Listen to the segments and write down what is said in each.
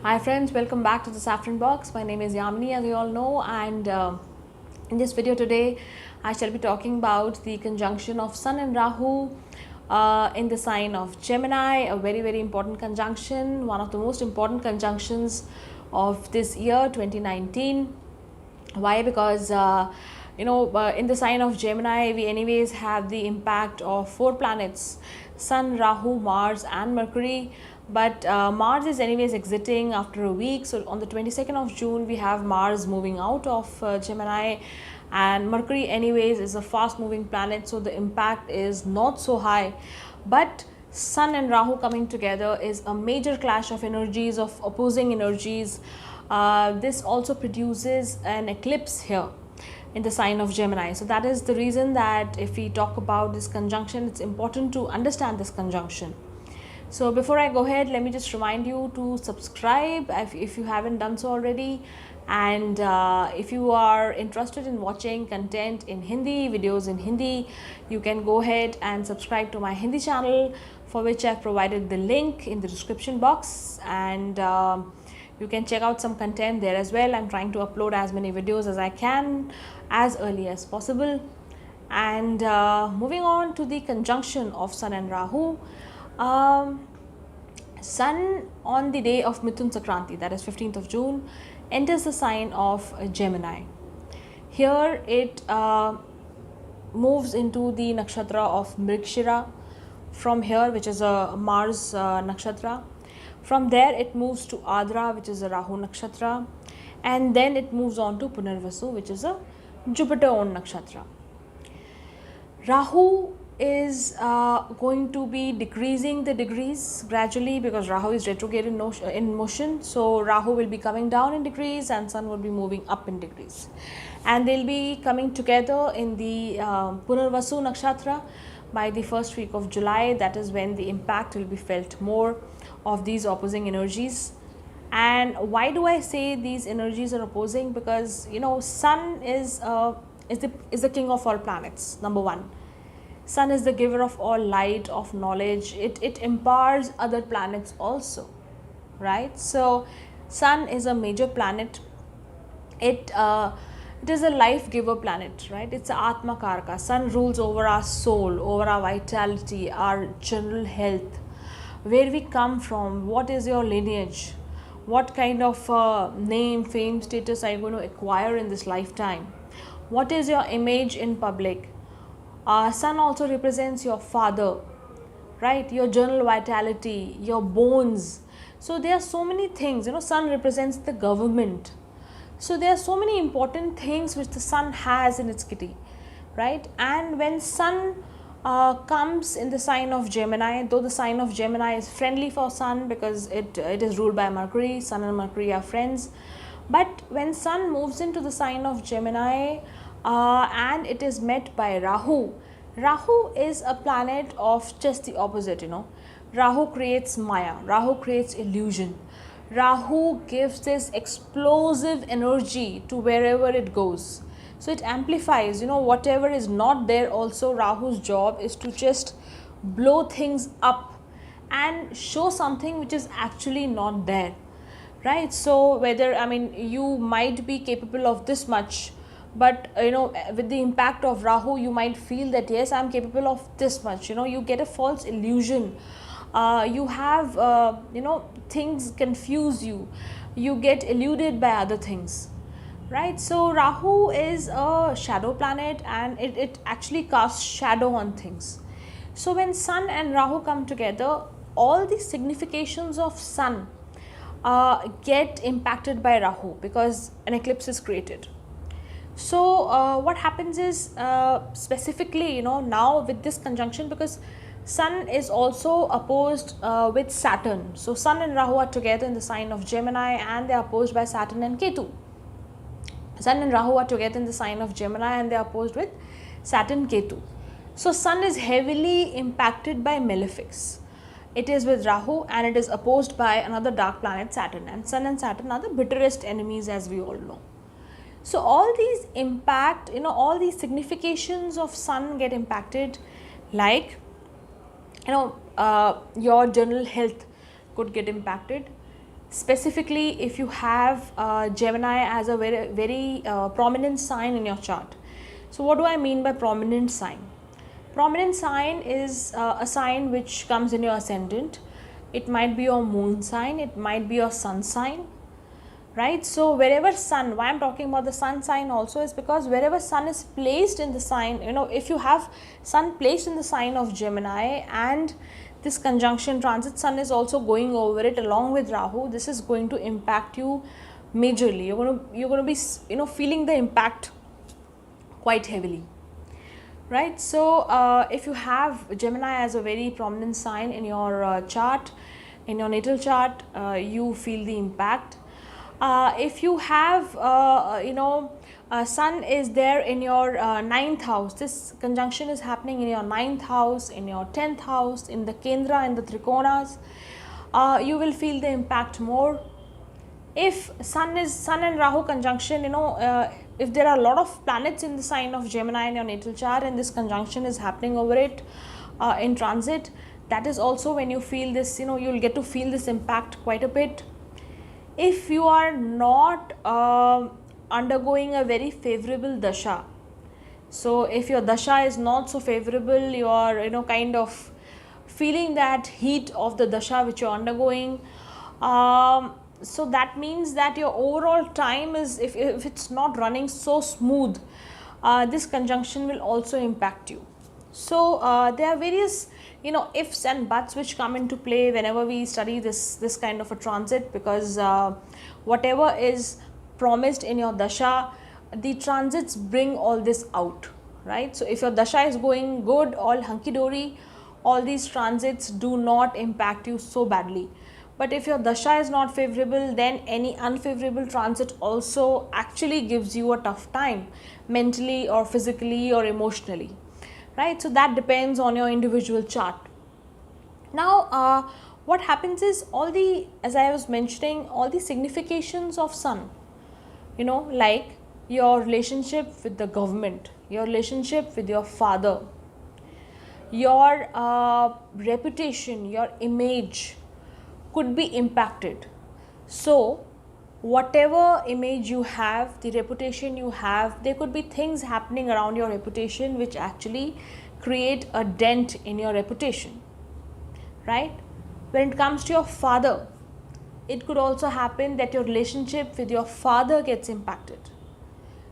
Hi friends, welcome back to the Saffron Box. My name is Yamini, as you all know, and in this video today I shall be talking about the conjunction of Sun and Rahu in the sign of Gemini, a very important conjunction, one of the most important conjunctions of this year 2019. Why? Because in the sign of Gemini we anyways have the impact of four planets: Sun, Rahu, Mars and Mercury. But Mars is anyways exiting after a week, so on the 22nd of June we have Mars moving out of Gemini, and Mercury anyways is a fast moving planet, so the impact is not so high. But Sun and Rahu coming together is a major clash of energies, of opposing energies. This also produces an eclipse here in the sign of Gemini. So that is the reason that if we talk about this conjunction, it's important to understand this conjunction. So before I go ahead, let me just remind you to subscribe if you haven't done so already. And if you are interested in watching content in Hindi, videos in Hindi, you can go ahead and subscribe to my Hindi channel, for which I've provided the link in the description box. And you can check out some content there as well. I'm trying to upload as many videos as I can as early as possible. And moving on to the conjunction of Sun and Rahu. Sun on the day of Mithun Sankranti, that is 15th of June, enters the sign of Gemini. Here it moves into the nakshatra of Mrigashira from here, which is a Mars nakshatra. From there it moves to Adra, which is a Rahu nakshatra, and then it moves on to Punarvasu, which is a Jupiter owned nakshatra. Rahu is going to be decreasing the degrees gradually, because Rahu is retrograde in motion. So Rahu will be coming down in degrees and Sun will be moving up in degrees, and they'll be coming together in the Punarvasu nakshatra by the first week of July. That is when the impact will be felt more of these opposing energies. And why do I say these energies are opposing? Because Sun is the king of all planets. Number one, Sun is the giver of all light, of knowledge. It empowers other planets also, right? So Sun is a major planet. It is a life giver planet, right? It's a Atma Karaka. Sun rules over our soul, over our vitality, our general health, where we come from, what is your lineage, what kind of name, fame, status are you going to acquire in this lifetime, what is your image in public. Sun also represents your father, right? Your general vitality, your bones. So there are so many things. Sun represents the government. So there are so many important things which the Sun has in its kitty, right? And when Sun comes in the sign of Gemini, though the sign of Gemini is friendly for Sun because it is ruled by Mercury, Sun and Mercury are friends. But when Sun moves into the sign of Gemini, and it is met by Rahu. Rahu is a planet of just the opposite. Rahu creates Maya, Rahu creates illusion. Rahu gives this explosive energy to wherever it goes. So it amplifies, whatever is not there. Also, Rahu's job is to just blow things up and show something which is actually not there, right? So whether, you might be capable of this much, but with the impact of Rahu you might feel that yes, I'm capable of this much. You get a false illusion. You have things confuse you, you get eluded by other things, right? So Rahu is a shadow planet, and it actually casts shadow on things. So when Sun and Rahu come together, all the significations of Sun get impacted by Rahu, because an eclipse is created. So what happens is, specifically now with this conjunction, because Sun is also opposed with Saturn. So Sun and Rahu are together in the sign of Gemini, and they are opposed by Saturn and Ketu. Sun and Rahu are together in the sign of Gemini, and they are opposed with Saturn, Ketu. So Sun is heavily impacted by malefics. It is with Rahu, and it is opposed by another dark planet, Saturn. And Sun and Saturn are the bitterest enemies, as we all know. So all these impact, all these significations of Sun get impacted, like your general health could get impacted. specifically if you have Gemini as a very prominent sign in your chart. So what do I mean by prominent sign? Prominent sign is a sign which comes in your ascendant. It might be your moon sign, it might be your sun sign, right? So wherever sun, why I'm talking about the sun sign also is because wherever sun is placed in the sign, if you have sun placed in the sign of Gemini and this conjunction transit, sun is also going over it along with Rahu, this is going to impact you majorly. You're going to be feeling the impact quite heavily, right? So if you have Gemini as a very prominent sign in your chart, in your natal chart, you feel the impact. If you have sun is there in your 9th house, this conjunction is happening in your 9th house, in your 10th house, in the Kendra and the Trikonas, you will feel the impact more. If sun and Rahu conjunction, if there are a lot of planets in the sign of Gemini in your natal chart and this conjunction is happening over it in transit, that is also when you feel this, you'll get to feel this impact quite a bit. If you are not undergoing a very favorable dasha, so if your dasha is not so favorable, you are kind of feeling that heat of the dasha which you are undergoing, so that means that your overall time is, if it's not running so smooth, this conjunction will also impact you. So there are various ifs and buts which come into play whenever we study this kind of a transit, because whatever is promised in your dasha, the transits bring all this out, right? So if your dasha is going good, all hunky-dory, all these transits do not impact you so badly. But if your dasha is not favorable, then any unfavorable transit also actually gives you a tough time, mentally or physically or emotionally, right? So that depends on your individual chart. Now what happens is, as I was mentioning, all the significations of sun, like your relationship with the government, your relationship with your father, your reputation, your image could be impacted. So whatever image you have, the reputation you have, there could be things happening around your reputation which actually create a dent in your reputation, right? When it comes to your father, it could also happen that your relationship with your father gets impacted.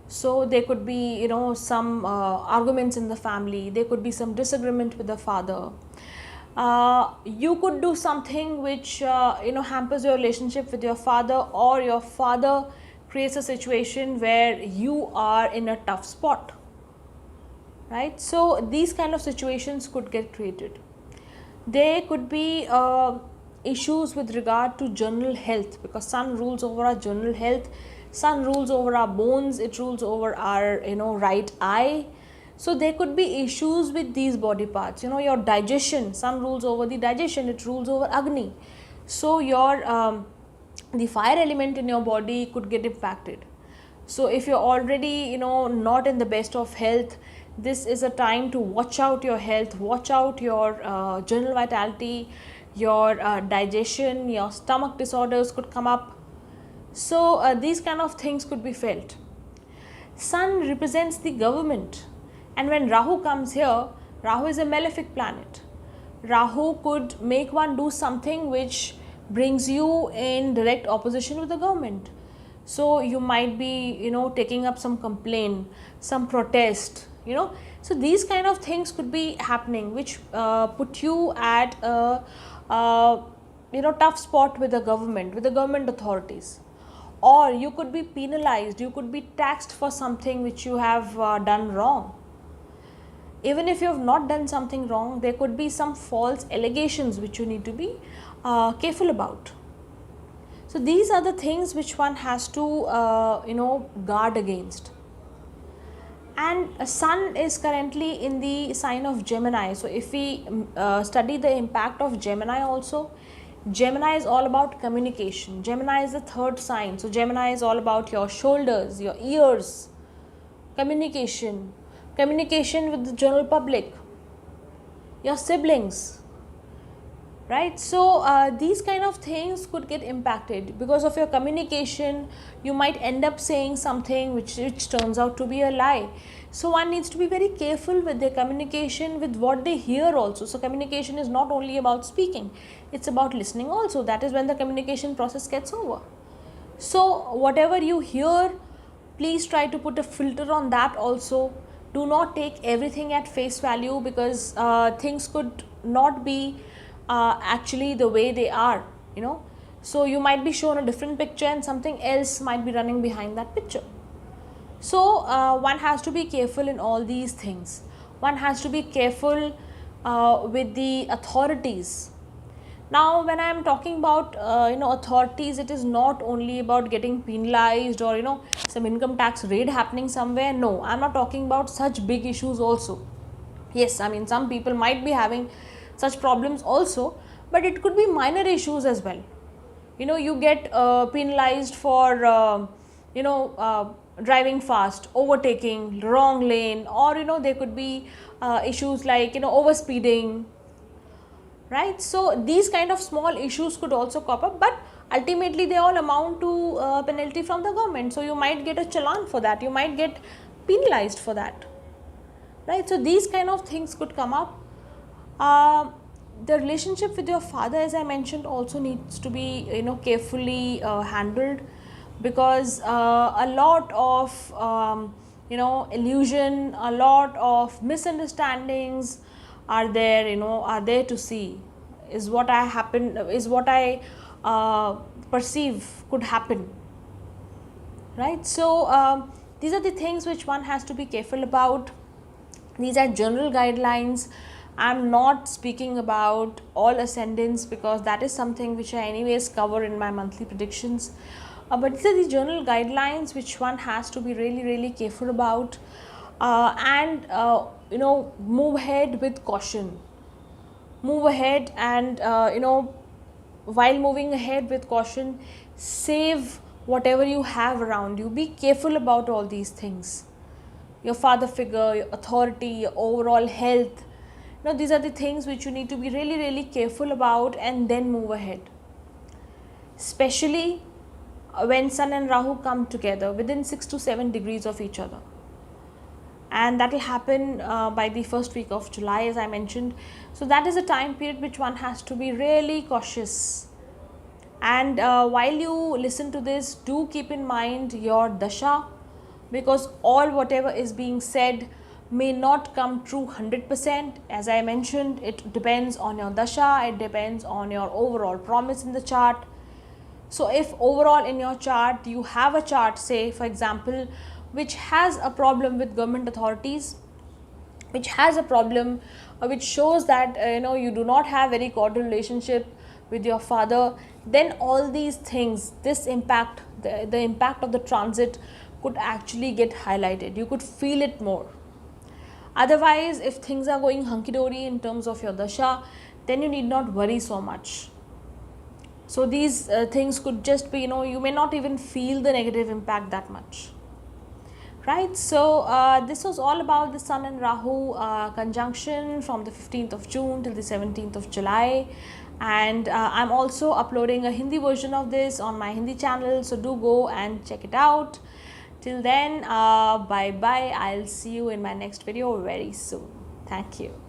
So there could be some arguments in the family, there could be some disagreement with the father. You could do something which hampers your relationship with your father, or your father creates a situation where you are in a tough spot, right? So these kind of situations could get created. There could be issues with regard to general health, because sun rules over our general health, sun rules over our bones, it rules over our right eye. So there could be issues with these body parts. Your digestion, sun rules over the digestion, it rules over Agni. So your the fire element in your body could get impacted. So if you're already not in the best of health, this is a time to watch out your health, watch out your general vitality, your digestion, your stomach disorders could come up. So these kind of things could be felt. Sun represents the government, and when Rahu comes here, Rahu is a malefic planet. Rahu could make one do something which brings you in direct opposition with the government. So you might be taking up some complaint, some protest, so these kind of things could be happening which put you at a tough spot with the government authorities. Or you could be penalized, you could be taxed for something which you have done wrong. Even if you have not done something wrong, there could be some false allegations which you need to be careful about. So these are the things which one has to guard against. And sun is currently in the sign of Gemini. So if we study the impact of Gemini also, Gemini is all about communication. Gemini is the third sign. So Gemini is all about your shoulders, your ears, communication with the general public, your siblings, right? So these kind of things could get impacted because of your communication. You might end up saying something which turns out to be a lie. So one needs to be very careful with their communication, with what they hear also. So communication is not only about speaking, it's about listening also. That is when the communication process gets over. So whatever you hear, please try to put a filter on that also. Do not take everything at face value, because things could not be actually the way they are, you know. So you might be shown a different picture and something else might be running behind that picture. So one has to be careful in all these things. One has to be careful with the authorities. Now when I am talking about authorities, it is not only about getting penalized or some income tax raid happening somewhere. No, I am not talking about such big issues also. Yes, I mean, some people might be having such problems also, but it could be minor issues as well. You get penalized for driving fast, overtaking wrong lane, or there could be issues like overspeeding, right? So these kind of small issues could also crop up, but ultimately they all amount to penalty from the government. So you might get a challan for that, you might get penalized for that, right? So these kind of things could come up. The relationship with your father, as I mentioned, also needs to be carefully handled, because a lot of illusion, a lot of misunderstandings are there to see, is what I perceive could happen, right? So these are the things which one has to be careful about. These are general guidelines. I'm not speaking about all ascendants, because that is something which I anyways cover in my monthly predictions. But these are the general guidelines which one has to be really careful about, and move ahead with caution. Move ahead and while moving ahead with caution, save whatever you have around you. Be careful about all these things. Your father figure, your authority, your overall health. These are the things which you need to be really careful about, and then move ahead. Especially when Sun and Rahu come together within 6 to 7 degrees of each other. And that will happen by the first week of July, as I mentioned. So that is a time period which one has to be really cautious. And while you listen to this, do keep in mind your dasha, because all whatever is being said may not come true 100%. As I mentioned, it depends on your dasha, it depends on your overall promise in the chart. So if overall in your chart you have a chart, say for example, which has a problem with government authorities, which has a problem which shows that you do not have very cordial relationship with your father, then all these things, this impact, the impact of the transit could actually get highlighted. You could feel it more. Otherwise, if things are going hunky-dory in terms of your dasha, then you need not worry so much. So these things could just be, you may not even feel the negative impact that much, right? So this was all about the Sun and Rahu conjunction from the 15th of June till the 17th of July. And I'm also uploading a Hindi version of this on my Hindi channel, so do go and check it out. Till then, bye bye. I'll see you in my next video very soon. Thank you.